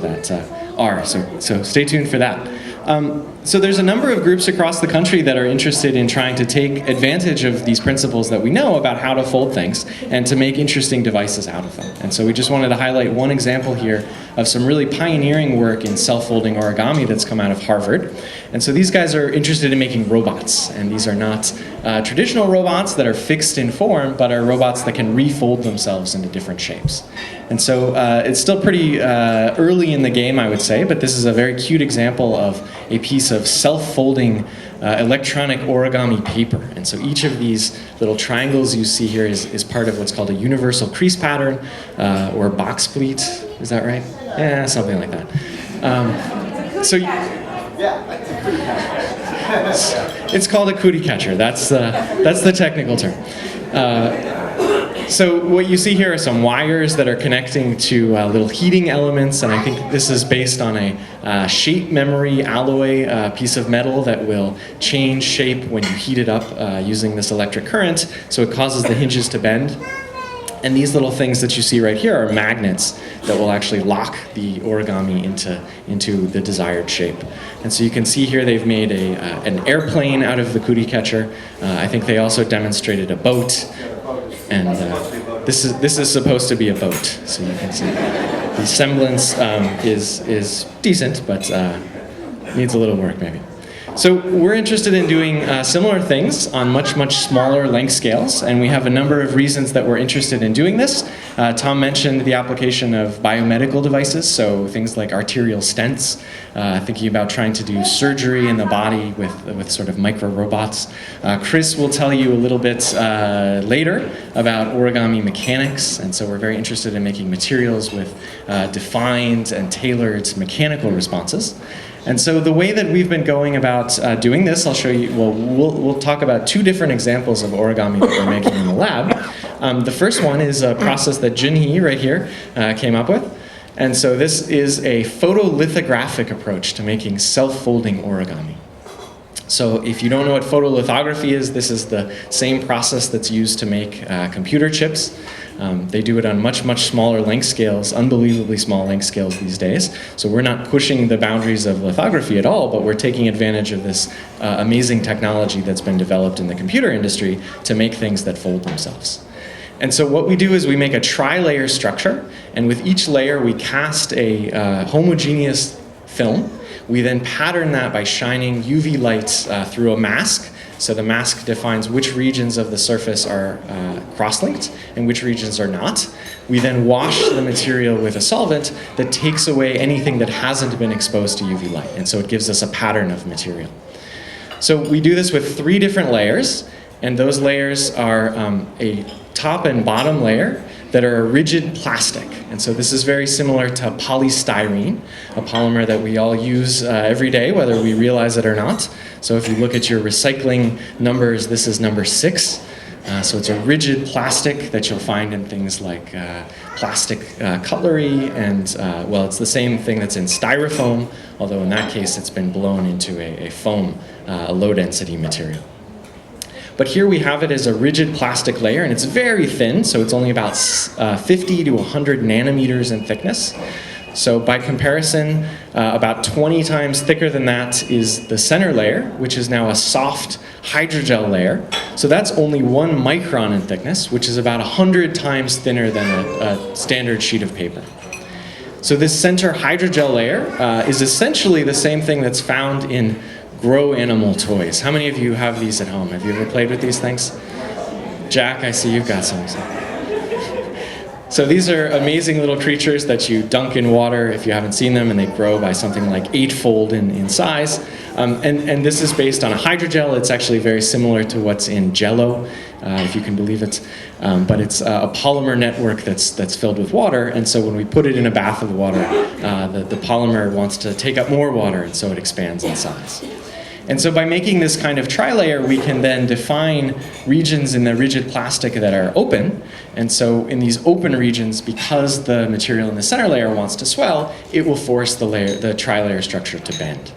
that are. So stay tuned for that. So there's a number of groups across the country that are interested in trying to take advantage of these principles that we know about how to fold things and to make interesting devices out of them. And so we just wanted to highlight one example here of some really pioneering work in self-folding origami that's come out of Harvard. And so these guys are interested in making robots, and these are not traditional robots that are fixed in form, but are robots that can refold themselves into different shapes. And so it's still pretty early in the game, I would say, but this is a very cute example of a piece of self-folding electronic origami paper. And so each of these little triangles you see here is part of what's called a universal crease pattern, or box pleat. Is that right? Yeah, something like that. It's called a cootie catcher. That's the technical term. So what you see here are some wires that are connecting to little heating elements, and I think this is based on a shape memory alloy piece of metal that will change shape when you heat it up using this electric current, so it causes the hinges to bend. And these little things that you see right here are magnets that will actually lock the origami into the desired shape. And so you can see here they've made an airplane out of the cootie catcher. I think they also demonstrated a boat. And this is supposed to be a boat, so you can see the semblance is decent, but needs a little work maybe. So we're interested in doing similar things on much, much smaller length scales, and we have a number of reasons that we're interested in doing this. Tom mentioned the application of biomedical devices, so things like arterial stents, thinking about trying to do surgery in the body with sort of micro robots. Chris will tell you a little bit later about origami mechanics, and so we're very interested in making materials with defined and tailored mechanical responses. And so the way that we've been going about doing this, I'll show you, well, we'll talk about two different examples of origami that we're making in the lab. The first one is a process that Junhee right here came up with. And so this is a photolithographic approach to making self-folding origami. So if you don't know what photolithography is, this is the same process that's used to make computer chips. They do it on much, much smaller length scales, unbelievably small length scales these days. So we're not pushing the boundaries of lithography at all, but we're taking advantage of this amazing technology that's been developed in the computer industry to make things that fold themselves. And so what we do is we make a tri-layer structure, and with each layer we cast a homogeneous film. We then pattern that by shining UV lights through a mask. So the mask defines which regions of the surface are cross-linked and which regions are not. We then wash the material with a solvent that takes away anything that hasn't been exposed to UV light, and so it gives us a pattern of material. So we do this with 3 different layers, and those layers are a top and bottom layer that are a rigid plastic. And so this is very similar to polystyrene, a polymer that we all use every day, whether we realize it or not. So if you look at your recycling numbers, this is number 6. So it's a rigid plastic that you'll find in things like plastic cutlery, and well, it's the same thing that's in styrofoam, although in that case it's been blown into a foam, a low-density material. But here we have it as a rigid plastic layer, and it's very thin, so it's only about 50 to 100 nanometers in thickness. So by comparison, about 20 times thicker than that is the center layer, which is now a soft hydrogel layer. So that's only 1 micron in thickness, which is about 100 times thinner than a standard sheet of paper. So this center hydrogel layer is essentially the same thing that's found in grow animal toys. How many of you have these at home? Have you ever played with these things? Jack, I see you've got some. So these are amazing little creatures that you dunk in water if you haven't seen them, and they grow by something like 8-fold in size. And this is based on a hydrogel. It's actually very similar to what's in Jell-O, if you can believe it. But it's a polymer network that's filled with water, and so when we put it in a bath of water, the polymer wants to take up more water, and so it expands in size. And so by making this kind of tri-layer, we can then define regions in the rigid plastic that are open. And so in these open regions, because the material in the center layer wants to swell, it will force the tri-layer structure to bend.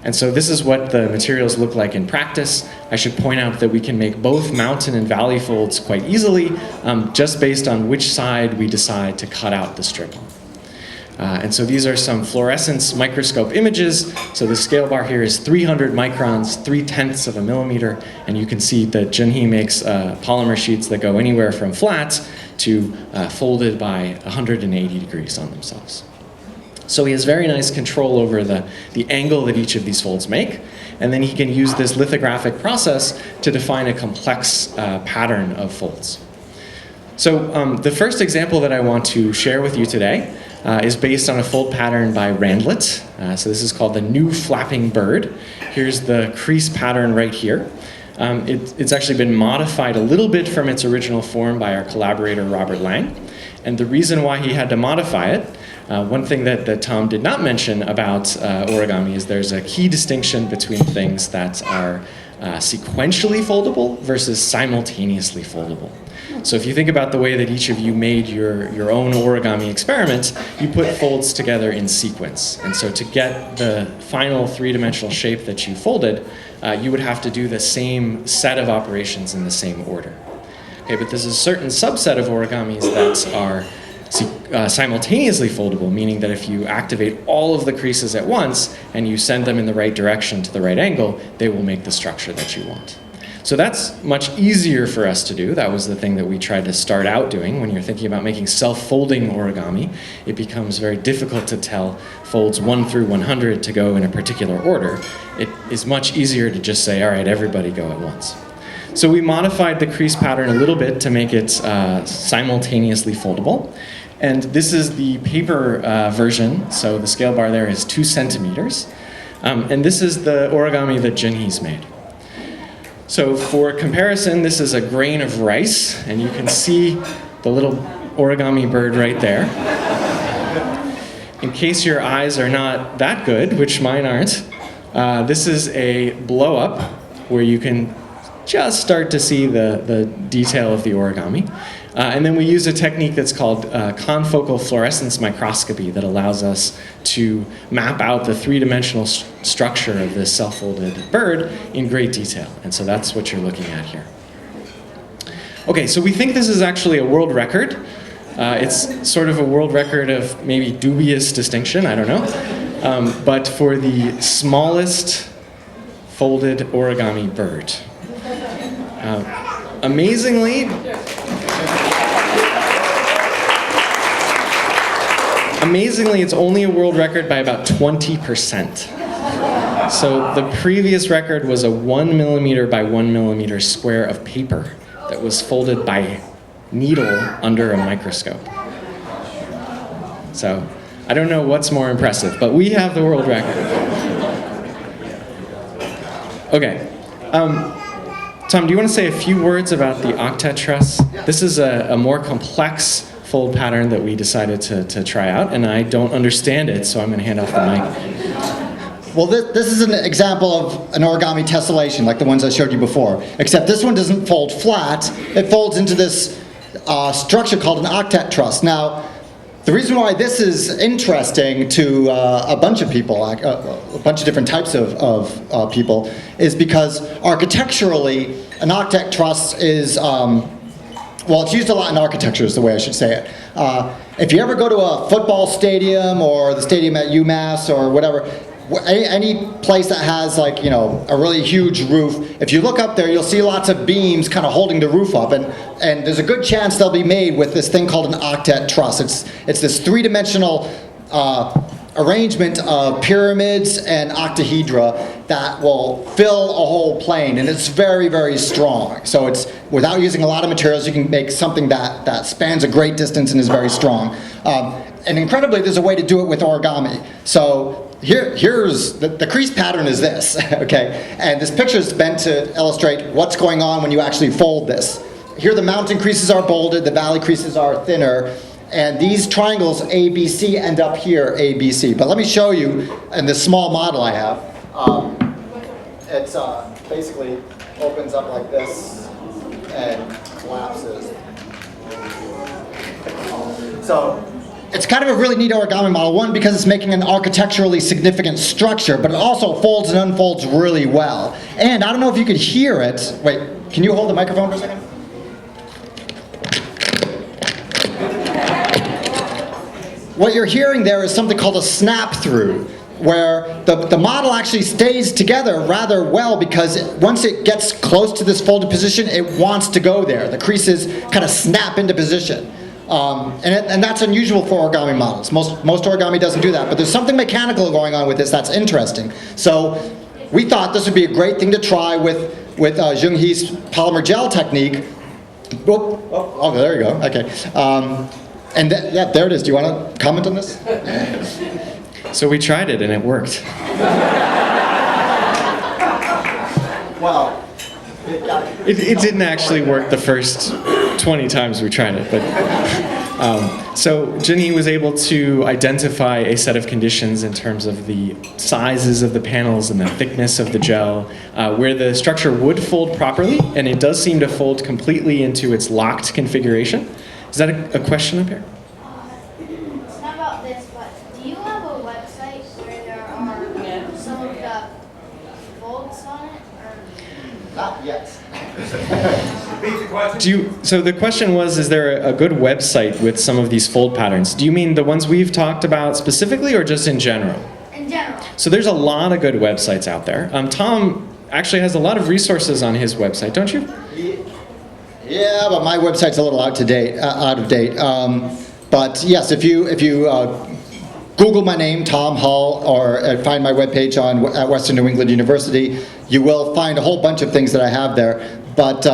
And so this is what the materials look like in practice. I should point out that we can make both mountain and valley folds quite easily, just based on which side we decide to cut out the strip on. And so these are some fluorescence microscope images. So the scale bar here is 300 microns, 3/10 of a millimeter. And you can see that Junhee makes polymer sheets that go anywhere from flat to folded by 180 degrees on themselves. So he has very nice control over the angle that each of these folds make. And then he can use this lithographic process to define a complex pattern of folds. So the first example that I want to share with you today is based on a fold pattern by Randlett. So this is called the New Flapping Bird. Here's the crease pattern right here. It's actually been modified a little bit from its original form by our collaborator Robert Lang. And the reason why he had to modify it, one thing that Tom did not mention about origami is there's a key distinction between things that are sequentially foldable versus simultaneously foldable. So if you think about the way that each of you made your own origami experiments, you put folds together in sequence. And so to get the final three-dimensional shape that you folded, you would have to do the same set of operations in the same order. Okay, but there's a certain subset of origamis that are simultaneously foldable, meaning that if you activate all of the creases at once and you send them in the right direction to the right angle, they will make the structure that you want. So that's much easier for us to do. That was the thing that we tried to start out doing. When you're thinking about making self-folding origami, it becomes very difficult to tell folds 1 through 100 to go in a particular order. It is much easier to just say, all right, everybody go at once. So we modified the crease pattern a little bit to make it simultaneously foldable. And this is the paper version. So the scale bar there is 2 centimeters. And this is the origami that Junhee's made. So for comparison, this is a grain of rice, and you can see the little origami bird right there. In case your eyes are not that good, which mine aren't, this is a blow-up where you can just start to see the detail of the origami. And then we use a technique that's called confocal fluorescence microscopy that allows us to map out the three-dimensional structure of this self-folded bird in great detail. And so that's what you're looking at here. Okay, so we think this is actually a world record. It's sort of a world record of maybe dubious distinction, I don't know. But for the smallest folded origami bird. Amazingly, it's only a world record by about 20%. So the previous record was a 1 millimeter by 1 millimeter square of paper that was folded by needle under a microscope. So I don't know what's more impressive, but we have the world record. Okay. Tom, do you want to say a few words about the octet truss? This is a more complex fold pattern that we decided to try out, and I don't understand it, so I'm going to hand off the mic. Well, this is an example of an origami tessellation, like the ones I showed you before, except this one doesn't fold flat. It folds into this structure called an octet truss. Now, the reason why this is interesting to a bunch of people, a bunch of different types of people, is because architecturally, an octet truss is, well, it's used a lot in architecture is the way I should say it. If you ever go to a football stadium or the stadium at UMass or whatever, any place that has, like, you know, a really huge roof, if you look up there, you'll see lots of beams kind of holding the roof up, and there's a good chance they'll be made with this thing called an octet truss. It's this three-dimensional arrangement of pyramids and octahedra that will fill a whole plane, and it's very, very strong. So it's, without using a lot of materials, you can make something that spans a great distance and is very strong. And incredibly, there's a way to do it with origami. So here's the crease pattern is this, okay? And this picture is meant to illustrate what's going on when you actually fold this. Here the mountain creases are bolded, the valley creases are thinner, and these triangles ABC end up here, ABC. But let me show you in this small model I have. It's basically opens up like this and collapses. So it's kind of a really neat origami model. One, because it's making an architecturally significant structure, but it also folds and unfolds really well. And I don't know if you could hear it. Wait, can you hold the microphone for a second? what you're hearing there is something called a snap through, where the model actually stays together rather well because once it gets close to this folded position, it wants to go there. The creases kind of snap into position. And that's unusual for origami models. Most origami doesn't do that, but there's something mechanical going on with this that's interesting. So we thought this would be a great thing to try with Jung-hee's polymer gel technique. Oh, there you go, okay. And yeah, there it is. Do you want to comment on this? So we tried it and it worked. Well, It didn't actually work the first 20 times we tried it, but so Jung-hee was able to identify a set of conditions in terms of the sizes of the panels and the thickness of the gel, where the structure would fold properly, and it does seem to fold completely into its locked configuration. Is that a question up here? It's not about this, but do you have a website where there are some of the folds on it? Or? not yet. So the question was, is there a good website with some of these fold patterns? Do you mean the ones we've talked about specifically or just in general? In general. So there's a lot of good websites out there. Tom actually has a lot of resources on his website, don't you? Yeah, but my website's a little out of date. But yes, if you Google my name, Tom Hull, or find my webpage at Western New England University, you will find a whole bunch of things that I have there. But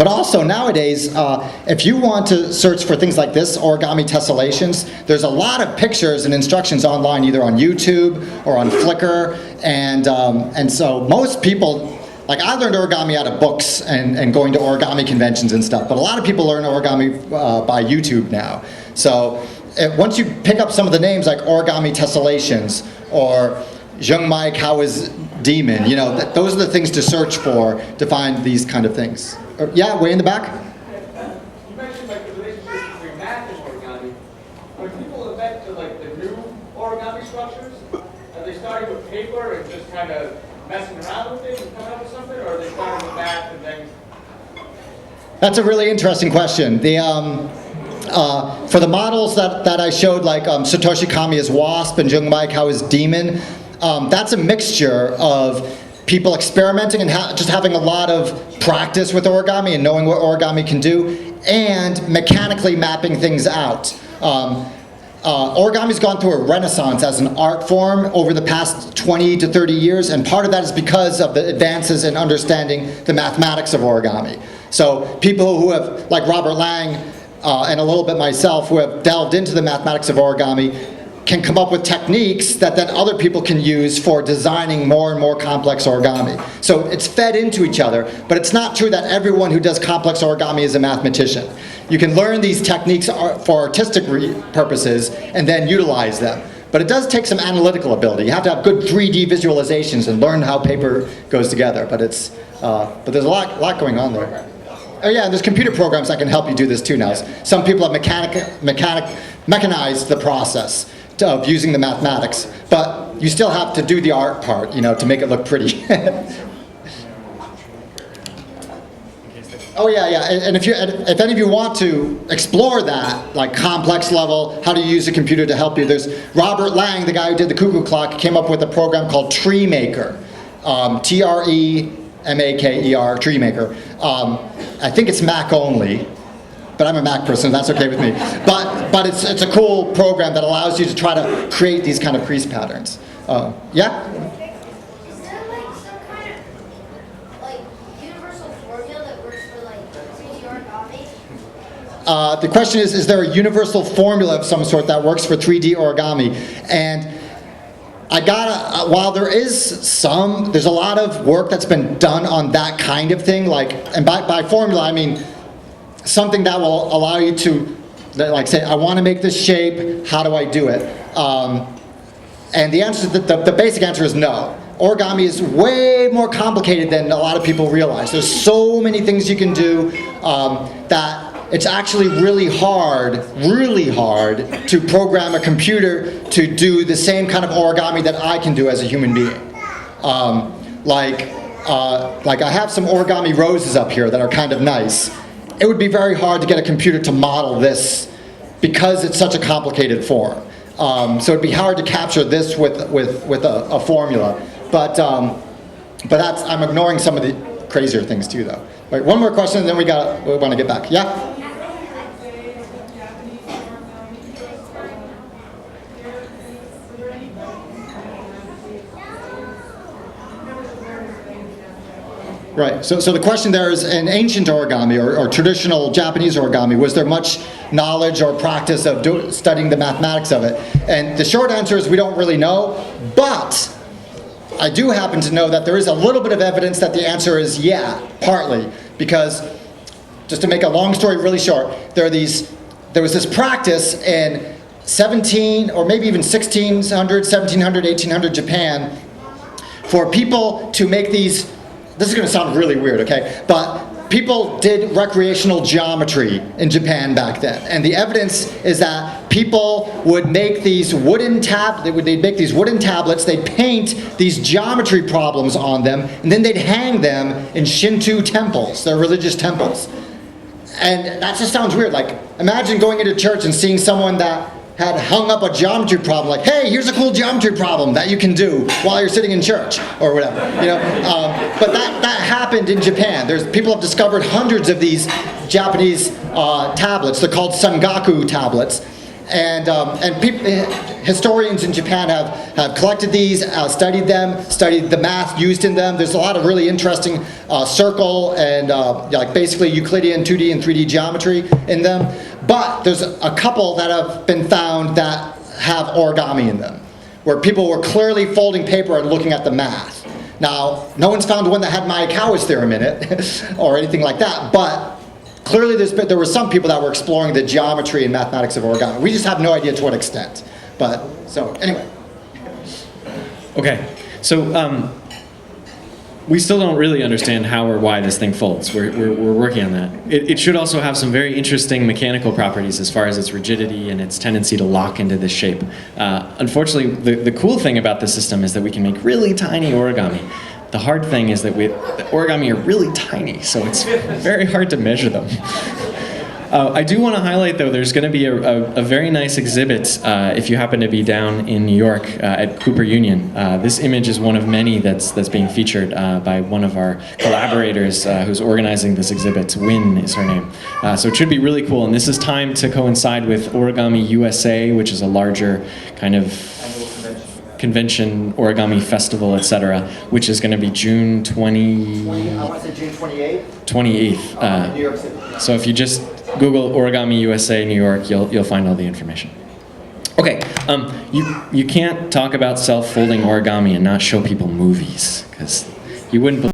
also nowadays, if you want to search for things like this, origami tessellations, there's a lot of pictures and instructions online, either on YouTube or on Flickr, and so most people. Like, I learned origami out of books and going to origami conventions and stuff, but a lot of people learn origami by YouTube now. So once you pick up some of the names like origami tessellations or Jung-mai Kawa's demon, those are the things to search for to find these kind of things. Yeah, way in the back? You mentioned like the relationship between math and origami. When people invent to like the new origami structures, are they starting with paper and just kind of messing around with it and coming up with something, or are they starting with math and then? That's a really interesting question. For the models that I showed, like Satoshi Kamiya's wasp and Jung-mai Kawa's demon, that's a mixture of people experimenting and just having a lot of practice with origami and knowing what origami can do, and mechanically mapping things out. Origami's gone through a renaissance as an art form over the past 20 to 30 years, and part of that is because of the advances in understanding the mathematics of origami. So people who have, like Robert Lang and a little bit myself, who have delved into the mathematics of origami, can come up with techniques that then other people can use for designing more and more complex origami. So it's fed into each other, but it's not true that everyone who does complex origami is a mathematician. You can learn these techniques for artistic purposes and then utilize them. But it does take some analytical ability. You have to have good 3D visualizations and learn how paper goes together. But there's a lot going on there. Oh yeah, and there's computer programs that can help you do this too now. Some people have mechanized the process of using the mathematics, but you still have to do the art part, to make it look pretty. Oh yeah, and if any of you want to explore that, like complex level, how to use a computer to help you, there's Robert Lang, the guy who did the cuckoo clock, came up with a program called Tree Maker, TREMAKER, Tree Maker. I think it's Mac only, but I'm a Mac person, that's okay with me. But it's a cool program that allows you to try to create these kind of crease patterns. Yeah? Is there like some kind of like universal formula that works for like 3D origami? The question is there a universal formula of some sort that works for 3D origami? And while there's a lot of work that's been done on that kind of thing, and by formula I mean something that will allow you to, say, I want to make this shape, how do I do it? And the answer, the basic answer is no. Origami is way more complicated than a lot of people realize. There's so many things you can do that it's actually really hard to program a computer to do the same kind of origami that I can do as a human being. Like I have some origami roses up here that are kind of nice. It would be very hard to get a computer to model this because it's such a complicated form. So it'd be hard to capture this with a formula. But that's, I'm ignoring some of the crazier things too, though. All right, one more question, and then we want to get back. Yeah? Right, so the question there is, in ancient origami or traditional Japanese origami, was there much knowledge or practice of studying the mathematics of it? And the short answer is we don't really know, but I do happen to know that there is a little bit of evidence that the answer is yeah, partly, because, just to make a long story really short, there was this practice in 17 or maybe even 1600, 1700, 1800 Japan for people to make these. This is going to sound really weird, okay? But people did recreational geometry in Japan back then. And the evidence is that people would make these wooden they'd make these wooden tablets, they'd paint these geometry problems on them, and then they'd hang them in Shinto temples, their religious temples. And that just sounds weird. Like, imagine going into church and seeing someone that had hung up a geometry problem, like, hey, here's a cool geometry problem that you can do while you're sitting in church, or whatever, you know. But that happened in Japan. People have discovered hundreds of these Japanese tablets. They're called sangaku tablets. And historians in Japan have collected these, studied them, studied the math used in them. There's a lot of really interesting circle and like basically Euclidean 2D and 3D geometry in them. But there's a couple that have been found that have origami in them, where people were clearly folding paper and looking at the math. Now, no one's found one that had Maekawa's theorem in it or anything like that, but clearly there were some people that were exploring the geometry and mathematics of origami. We just have no idea to what extent. But, so, anyway. Okay, so we still don't really understand how or why this thing folds. We're working on that. It should also have some very interesting mechanical properties as far as its rigidity and its tendency to lock into this shape. Unfortunately, the cool thing about this system is that we can make really tiny origami. The hard thing is that the origami are really tiny, so it's very hard to measure them. I do want to highlight, though, there's going to be a very nice exhibit if you happen to be down in New York at Cooper Union. This image is one of many that's being featured by one of our collaborators who's organizing this exhibit. Win is her name. So it should be really cool. And this is timed to coincide with Origami USA, which is a larger kind of convention, origami festival, etc., which is going to be June 28th. New York City. So if you just Google Origami USA New York, you'll find all the information. Okay, you can't talk about self-folding origami and not show people movies, because you wouldn't believe